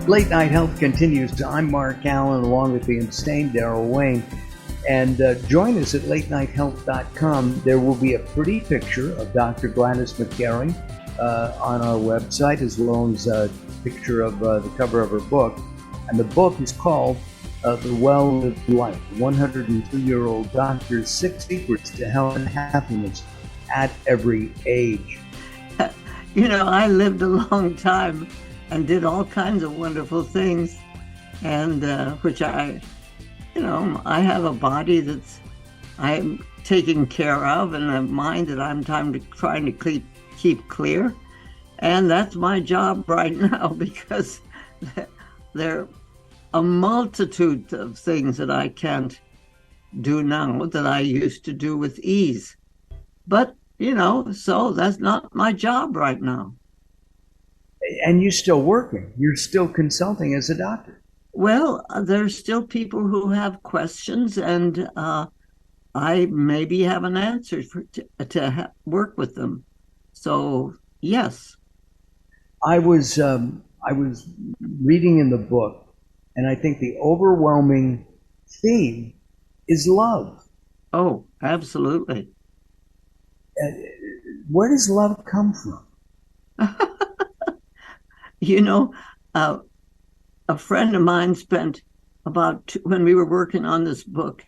Late Night Health continues. I'm Mark Alyn, along with the insane Daryl Wayne. And join us at latenighthealth.com. There will be a pretty picture of Dr. Gladys McGarey on our website, as well as a picture of the cover of her book. And the book is called The Well-Lived Life, 102-Year-Old Doctor's 6 Secrets to Health and Happiness at Every Age. You know, I lived a long time and did all kinds of wonderful things, and which I have a body that's I'm taking care of, and a mind that I'm trying to keep clear. And that's my job right now, because there are a multitude of things that I can't do now that I used to do with ease. But, so that's not my job right now. And you're still working. You're still consulting as a doctor. Well, there's still people who have questions, and I maybe have an answer to work with them. So, yes. I was reading in the book, and I think the overwhelming theme is love. Oh, absolutely. Where does love come from? A friend of mine spent when we were working on this book,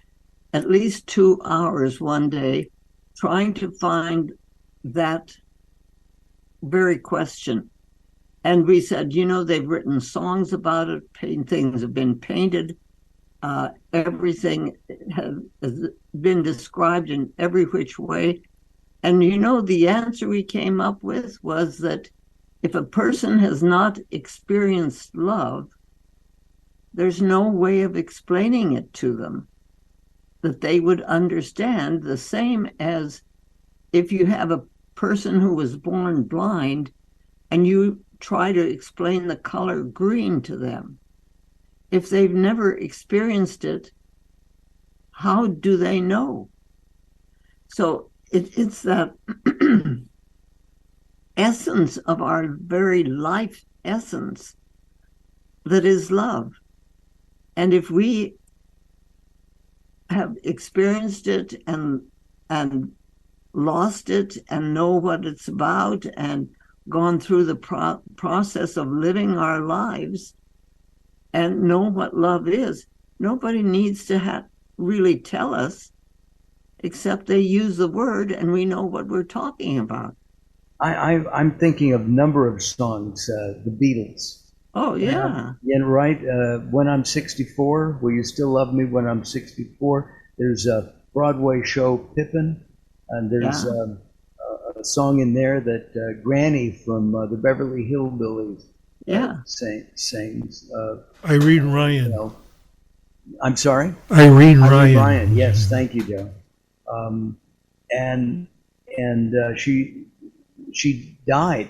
at least 2 hours one day trying to find that very question. And we said, they've written songs about it, things have been painted, everything has been described in every which way. And the answer we came up with was that if a person has not experienced love, there's no way of explaining it to them that they would understand, the same as if you have a person who was born blind and you try to explain the color green to them. If they've never experienced it, how do they know? So it's that essence of our very life essence that is love. And if we have experienced it and lost it and know what it's about and gone through the process of living our lives and know what love is, nobody needs to really tell us, except they use the word and we know what we're talking about. I'm thinking of a number of songs, the Beatles. Oh, yeah. Right. When I'm 64, Will You Still Love Me When I'm 64? There's a Broadway show, Pippin, and there's a song in there that Granny from the Beverly Hillbillies sings. Irene Ryan. I'm sorry? Irene Ryan. Yes, thank you, Joe. And she died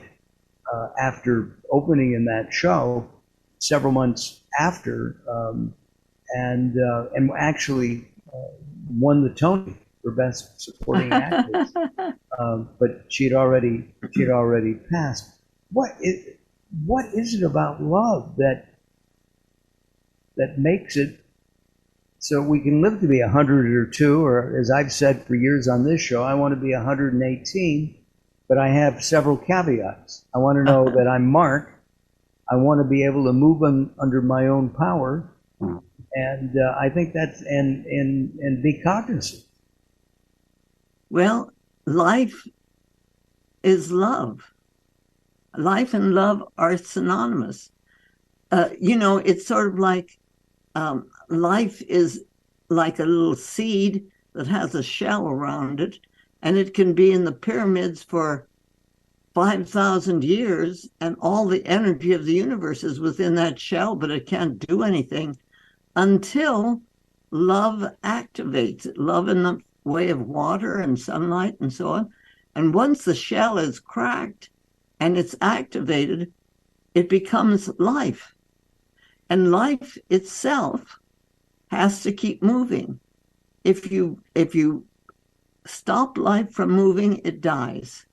after opening in that show several months after, and actually won the Tony for Best Supporting Actress. But she had already passed. What is it about love that makes it so we can live to be 100 or 2, or as I've said for years on this show, I want to be 118, but I have several caveats. I want to know that I'm Mark. I want to be able to move under my own power, and I think that's and be cognizant. Well, life is love. Life and love are synonymous. It's sort of like life is like a little seed that has a shell around it, and it can be in the pyramids for 5,000 years, and all the energy of the universe is within that shell, but it can't do anything until love activates it. Love in the way of water and sunlight and so on. And once the shell is cracked and it's activated, it becomes life. And life itself has to keep moving. If you stop life from moving, it dies.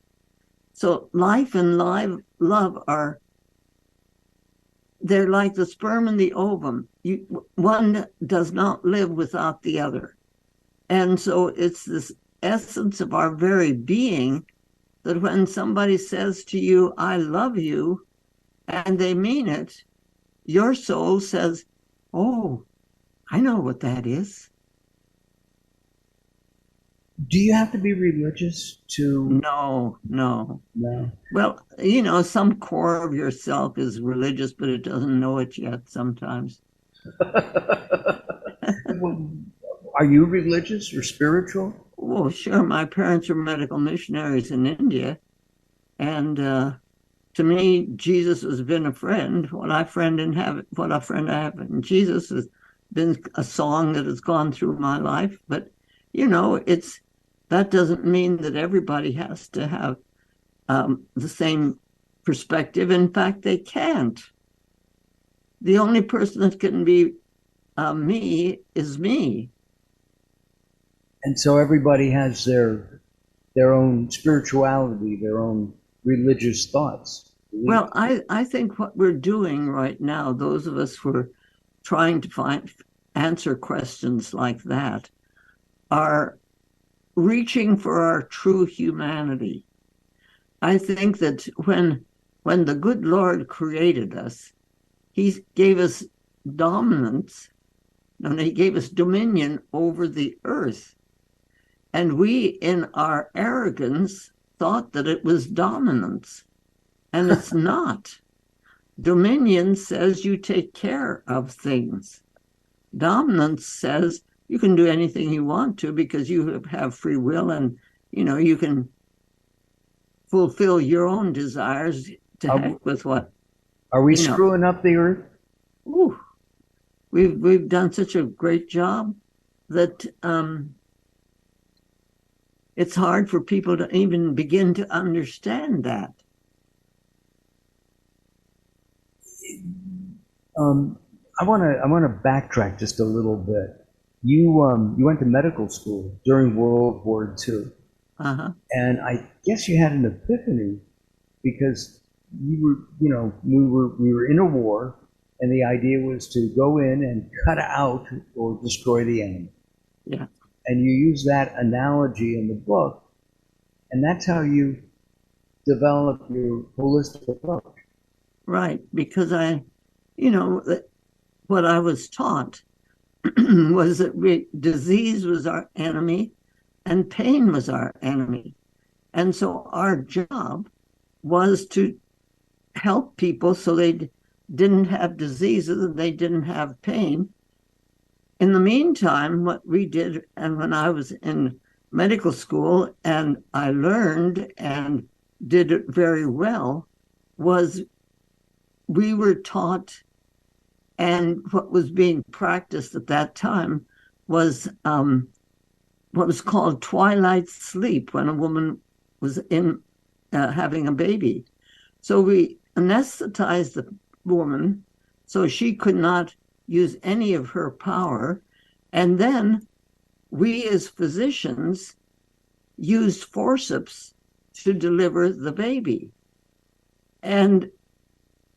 So life and love are they're like the sperm and the ovum. One does not live without the other. And so it's this essence of our very being that when somebody says to you, I love you, and they mean it, your soul says, oh, I know what that is. Do you have to be religious to? No. Well, some core of yourself is religious, but it doesn't know it yet sometimes. Are you religious or spiritual? Well, sure. My parents were medical missionaries in India. And to me, Jesus has been a friend. What a friend I have in Jesus has been a song that has gone through my life. But, that doesn't mean that everybody has to have the same perspective. In fact, they can't. The only person that can be me is me. And so everybody has their own spirituality, their own religious thoughts. Well, I think what we're doing right now, those of us who are trying to answer questions like that, are reaching for our true humanity. I think that when the good Lord created us, he gave us dominance, and he gave us dominion over the earth. And we, in our arrogance, thought that it was dominance, and it's not. Dominion says you take care of things. Dominance says you can do anything you want to because you have free will, and you can fulfill your own desires to heck with what. Are we screwing up the earth? Ooh, we've done such a great job that it's hard for people to even begin to understand that. I want to backtrack just a little bit. You went to medical school during World War II, and I guess you had an epiphany because we were in a war, and the idea was to go in and cut out or destroy the enemy. Yeah. And you use that analogy in the book, and that's how you develop your holistic approach. Right, because what I was taught was that disease was our enemy and pain was our enemy. And so our job was to help people so they didn't have diseases and they didn't have pain. In the meantime, what we did, and when I was in medical school and I learned and did it very well, was we were taught, and what was being practiced at that time was what was called twilight sleep, when a woman was in having a baby. So we anesthetized the woman so she could not use any of her power. And then we as physicians used forceps to deliver the baby. And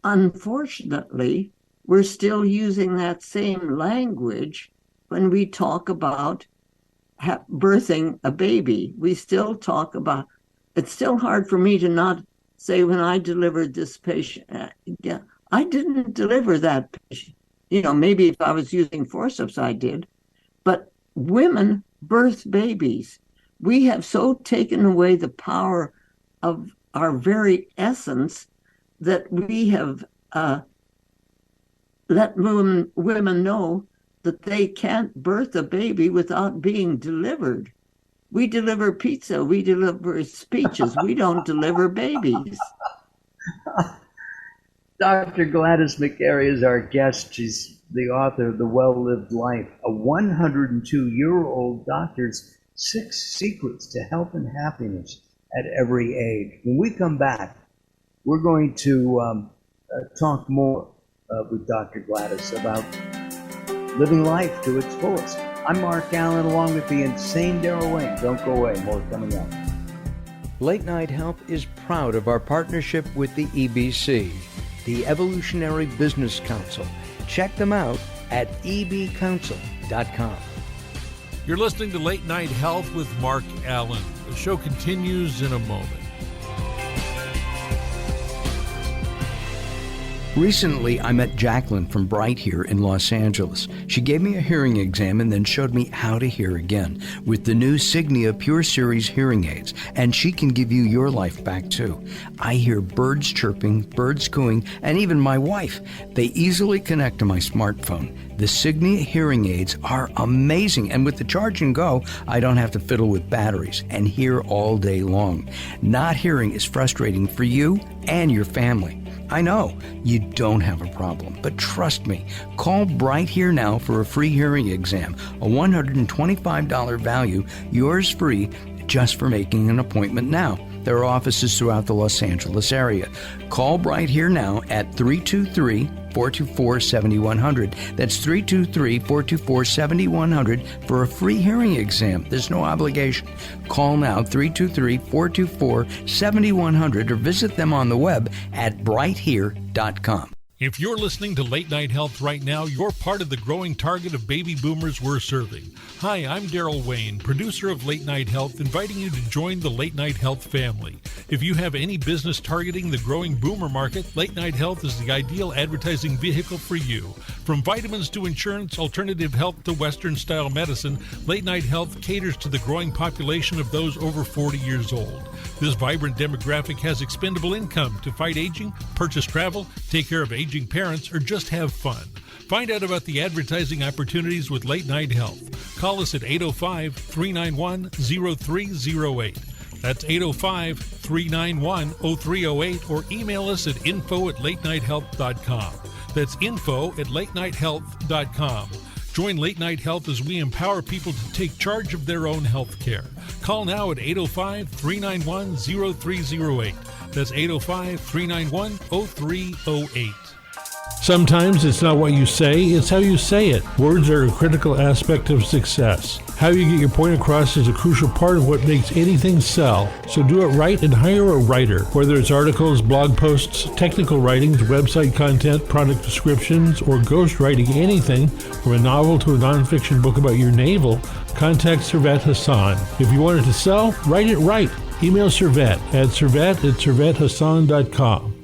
unfortunately, we're still using that same language when we talk about birthing a baby. We still talk about, it's still hard for me to not say when I delivered this patient, I didn't deliver that patient. Maybe if I was using forceps, I did. But women birth babies. We have so taken away the power of our very essence that we have let women know that they can't birth a baby without being delivered. We deliver pizza, we deliver speeches, we don't deliver babies. Dr. Gladys McGarey is our guest. She's the author of The Well-Lived Life, a 102-year-old doctor's 6 secrets to health and happiness at every age. When we come back, we're going to talk more with Dr. Gladys about living life to its fullest. I'm Mark Alyn, along with the insane Daryl Wayne. Don't go away, more coming up. Late Night Health is proud of our partnership with the EBC. the Evolutionary Business Council. Check them out at ebcouncil.com. You're listening to Late Night Health with Mark Alyn. The show continues in a moment. Recently, I met Jacqueline from Bright here in Los Angeles. She gave me a hearing exam and then showed me how to hear again with the new Signia Pure Series hearing aids, and she can give you your life back too. I hear birds chirping, birds cooing, and even my wife. They easily connect to my smartphone. The Signia hearing aids are amazing, and with the charge and go, I don't have to fiddle with batteries and hear all day long. Not hearing is frustrating for you and your family. I know you don't have a problem, but trust me, call Bright Here now for a free hearing exam, a $125 value, yours free, just for making an appointment now. There are offices throughout the Los Angeles area. Call Bright Here now at 323-424-7100. That's 323-424-7100 for a free hearing exam. There's no obligation. Call now, 323-424-7100, or visit them on the web at brighthere.com. If you're listening to Late Night Health right now, you're part of the growing target of baby boomers we're serving. Hi, I'm Daryl Wayne, producer of Late Night Health, inviting you to join the Late Night Health family. If you have any business targeting the growing boomer market, Late Night Health is the ideal advertising vehicle for you. From vitamins to insurance, alternative health to Western-style medicine, Late Night Health caters to the growing population of those over 40 years old. This vibrant demographic has expendable income to fight aging, purchase travel, take care of aging parents, or just have fun. Find out about the advertising opportunities with Late Night Health. Call us at 805-391-0308. That's 805-391-0308, or email us at info@latenighthealth.com. That's info@latenighthealth.com. Join Late Night Health as we empower people to take charge of their own health care. Call now at 805-391-0308. That's 805-391-0308. Sometimes it's not what you say, it's how you say it. Words are a critical aspect of success. How you get your point across is a crucial part of what makes anything sell. So do it right and hire a writer. Whether it's articles, blog posts, technical writings, website content, product descriptions, or ghostwriting anything from a novel to a nonfiction book about your navel, contact Servet Hassan. If you want it to sell, write it right. Email Servet at servet@servethassan.com.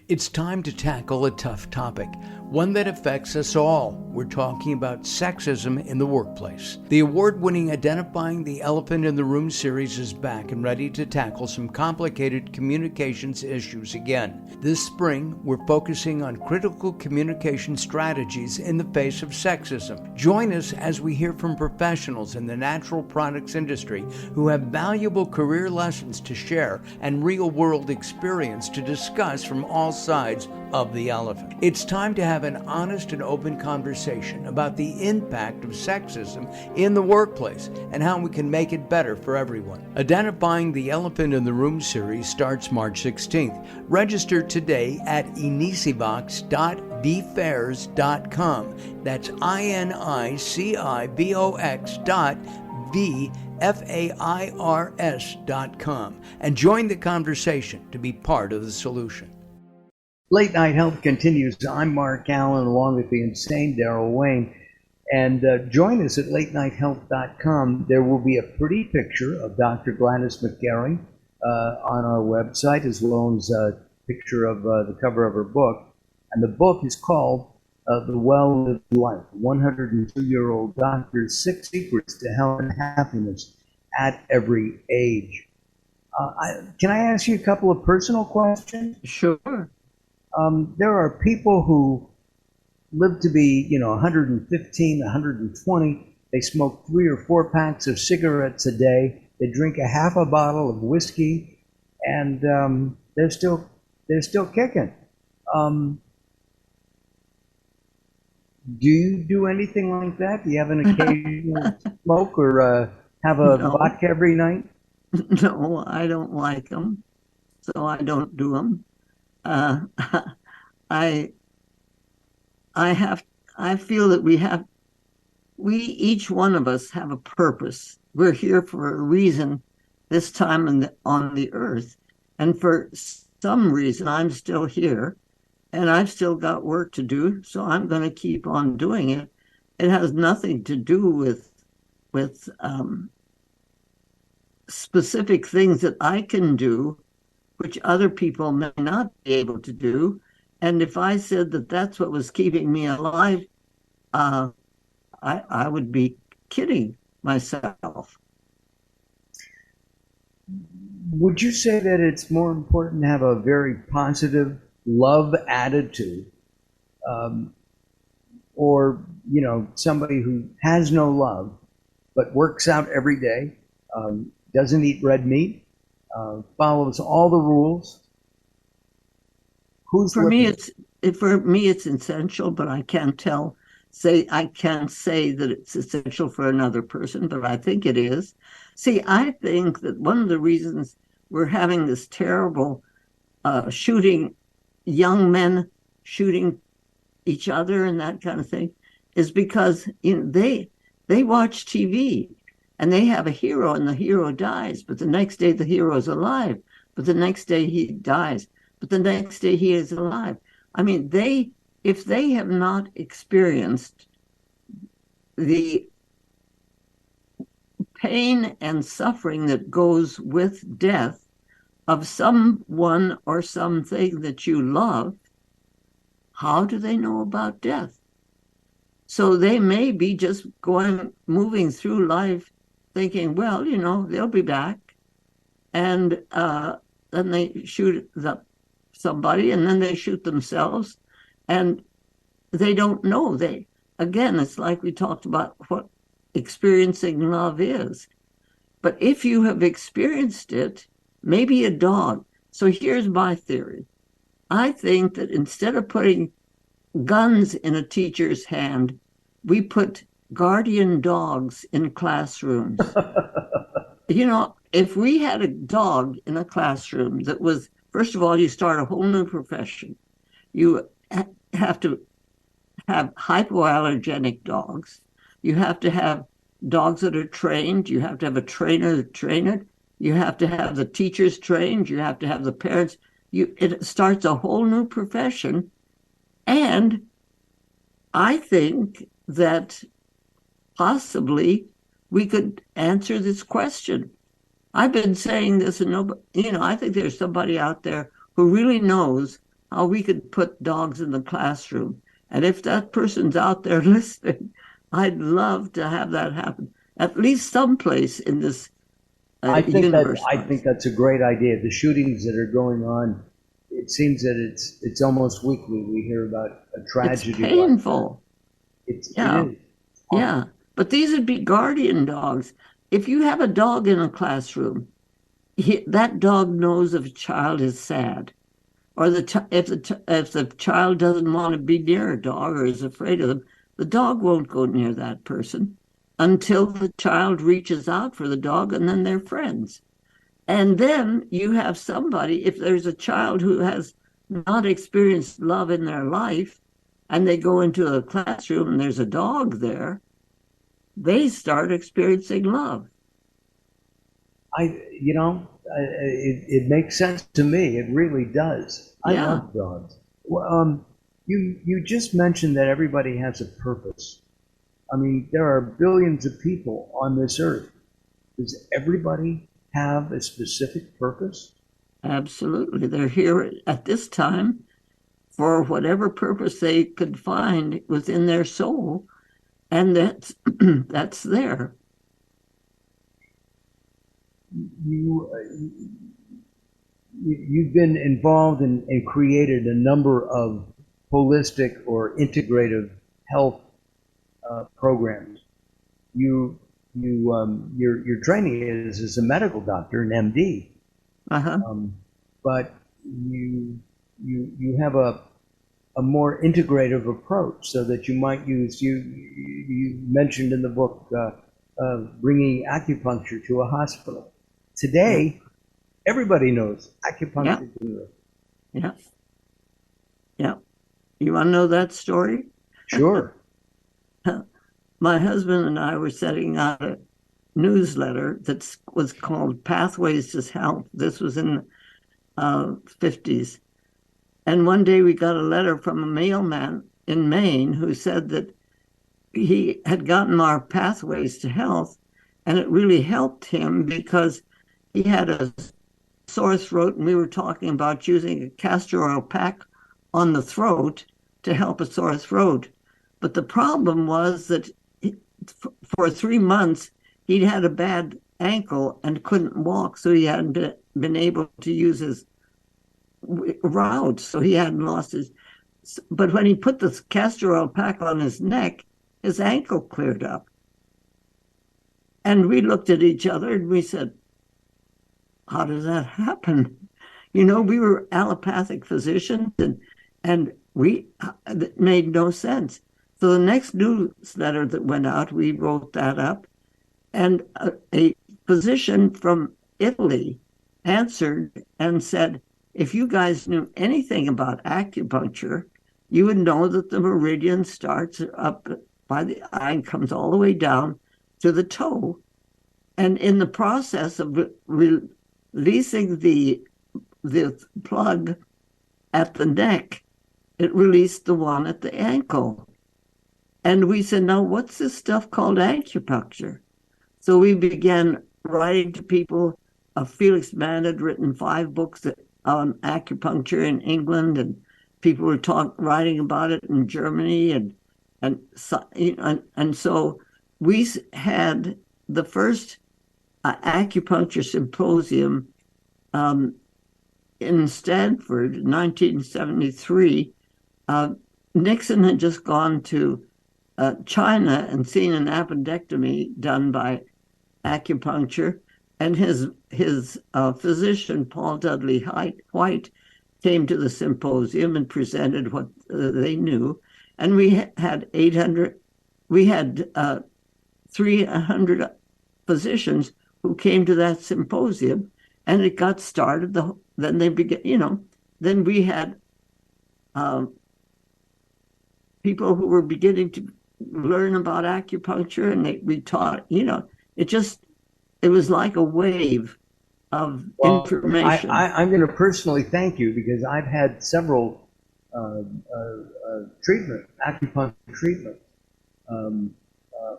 It's time to tackle a tough topic, one that affects us all. We're talking about sexism in the workplace. The award-winning Identifying the Elephant in the Room series is back and ready to tackle some complicated communications issues again. This spring, we're focusing on critical communication strategies in the face of sexism. Join us as we hear from professionals in the natural products industry who have valuable career lessons to share and real-world experience to discuss from all sides of the elephant. It's time to have an honest and open conversation about the impact of sexism in the workplace and how we can make it better for everyone. Identifying the Elephant in the Room series starts March 16th. Register today at inicibox.bfairs.com. That's INICIBOX.BFAIRS.com and join the conversation to be part of the solution. Late Night Health continues. I'm Mark Alyn, along with the insane Daryl Wayne. And join us at latenighthealth.com. There will be a pretty picture of Dr. Gladys McGarey on our website, as well as a picture of the cover of her book. And the book is called The Well-Lived Life, 102-Year-Old Doctor's 6 Secrets to Health and Happiness at Every Age. Can I ask you a couple of personal questions? Sure. There are people who live to be, 115, 120. They smoke 3 or 4 packs of cigarettes a day. They drink a half a bottle of whiskey, and they're still kicking. Do you do anything like that? Do you have an occasional smoke or have a vodka every night? No, I don't like them, so I don't do them. I feel that we each one of us have a purpose. We're here for a reason this time on the earth. And for some reason I'm still here and I've still got work to do, so I'm going to keep on doing it. It has nothing to do with specific things that I can do, which other people may not be able to do. And if I said that that's what was keeping me alive, I would be kidding myself. Would you say that it's more important to have a very positive love attitude, or somebody who has no love but works out every day, doesn't eat red meat, follows all the rules? For me, it's essential, but I can't say that it's essential for another person, but I think it is. See, I think that one of the reasons we're having this terrible shooting, young men shooting each other and that kind of thing, is because they watch TV and they have a hero and the hero dies, but the next day the hero is alive, but the next day he dies, but the next day he is alive. I mean, if they have not experienced the pain and suffering that goes with death of someone or something that you love, how do they know about death? So they may be just moving through life thinking, well, they'll be back. And then they shoot somebody and then they shoot themselves. And they don't know. Again, it's like we talked about what experiencing love is. But if you have experienced it, maybe a dog. So here's my theory. I think that instead of putting guns in a teacher's hand, we put guardian dogs in classrooms. If we had a dog in a classroom that was, first of all, you start a whole new profession. You have to have hypoallergenic dogs. You have to have dogs that are trained. You have to have a trainer to train it. You have to have the teachers trained. You have to have the parents. It starts a whole new profession. And I think that possibly we could answer this question. I've been saying this, and I think there's somebody out there who really knows how we could put dogs in the classroom. And if that person's out there listening, I'd love to have that happen, at least someplace in this universe. I think that's a great idea. The shootings that are going on, it seems that it's almost weekly we hear about a tragedy. It's painful. It is. Yeah, but these would be guardian dogs. If you have a dog in a classroom, that dog knows if a child is sad, or if the child doesn't want to be near a dog or is afraid of them, the dog won't go near that person until the child reaches out for the dog, and then they're friends. And then you have somebody, if there's a child who has not experienced love in their life, and they go into a classroom and there's a dog there, they start experiencing love. It makes sense to me. It really does. I love dogs. Well, you just mentioned that everybody has a purpose. I mean, there are billions of people on this earth. Does everybody have a specific purpose? Absolutely. They're here at this time for whatever purpose they could find within their soul, and that's there. You've been involved and created a number of holistic or integrative health programs. Your training is as a medical doctor, an MD. But you have a more integrative approach, so that you might use, you mentioned in the book bringing acupuncture to a hospital. Today, everybody knows acupuncture. Yeah. You want to know that story? Sure. My husband and I were setting out a newsletter that was called Pathways to Health. This was in 50s. And one day we got a letter from a mailman in Maine who said that he had gotten our pathways to health, and it really helped him because he had a sore throat, and we were talking about using a castor oil pack on the throat to help a sore throat. But the problem was that for 3 months, he'd had a bad ankle and couldn't walk, so he hadn't been able to use his route, so he hadn't lost his. But when he put the castor oil pack on his neck, his ankle cleared up. And we looked at each other and we said, how does that happen? You know, we were allopathic physicians, and it made no sense. So the next newsletter that went out, we wrote that up, and a physician from Italy answered and said, if you guys knew anything about acupuncture, you would know that the meridian starts up by the eye and comes all the way down to the toe. And in the process of releasing the plug at the neck, it released the one at the ankle. And we said, now what's this stuff called acupuncture? So we began writing to people. Felix Mann had written 5 books on acupuncture in England, and people were writing about it in Germany, and so we had the first acupuncture symposium in Stanford in 1973. Nixon had just gone to China and seen an appendectomy done by acupuncture, and his physician, Paul Dudley White, came to the symposium and presented what they knew. And we had 300 physicians who came to that symposium, and it got started. Then they began, then we had people who were beginning to learn about acupuncture, and we taught, it was like a wave of information. I'm going to personally thank you, because I've had several acupuncture treatments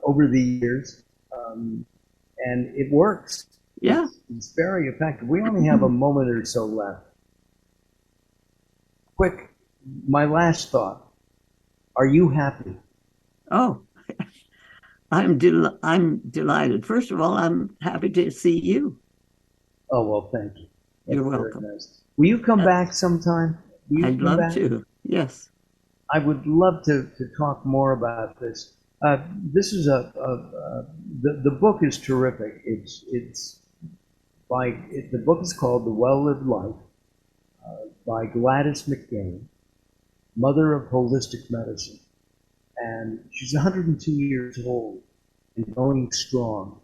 over the years, and it works. Yeah. It's very effective. We only have a moment or so left. Quick, my last thought. Are you happy? Oh, I'm delighted. First of all, I'm happy to see you. Oh, well, thank you. That's You're welcome. Nice. Will you come back sometime? I'd love to. Yes. I would love to talk more about this. This is the book is terrific. The book is called The Well-Lived Life by Gladys McGarey, mother of holistic medicine. And she's 102 years old and going strong.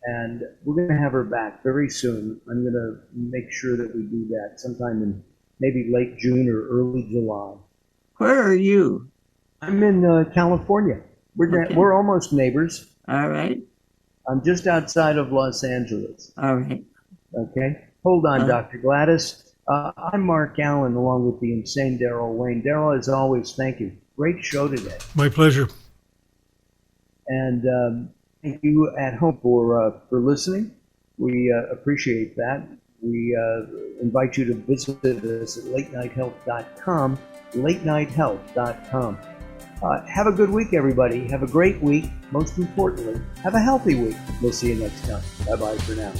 And we're going to have her back very soon. I'm going to make sure that we do that sometime in maybe late June or early July. Where are you? I'm in California. We're almost neighbors. All right. I'm just outside of Los Angeles. All right. Okay. Hold on, Dr. Gladys. I'm Mark Alyn, along with the insane Daryl Wayne. Daryl, as always, thank you. Great show today. My pleasure. And thank you at home for listening. We appreciate that. We invite you to visit us at latenighthealth.com, latenighthealth.com. Have a good week, everybody. Have a great week. Most importantly, have a healthy week. We'll see you next time. Bye-bye for now.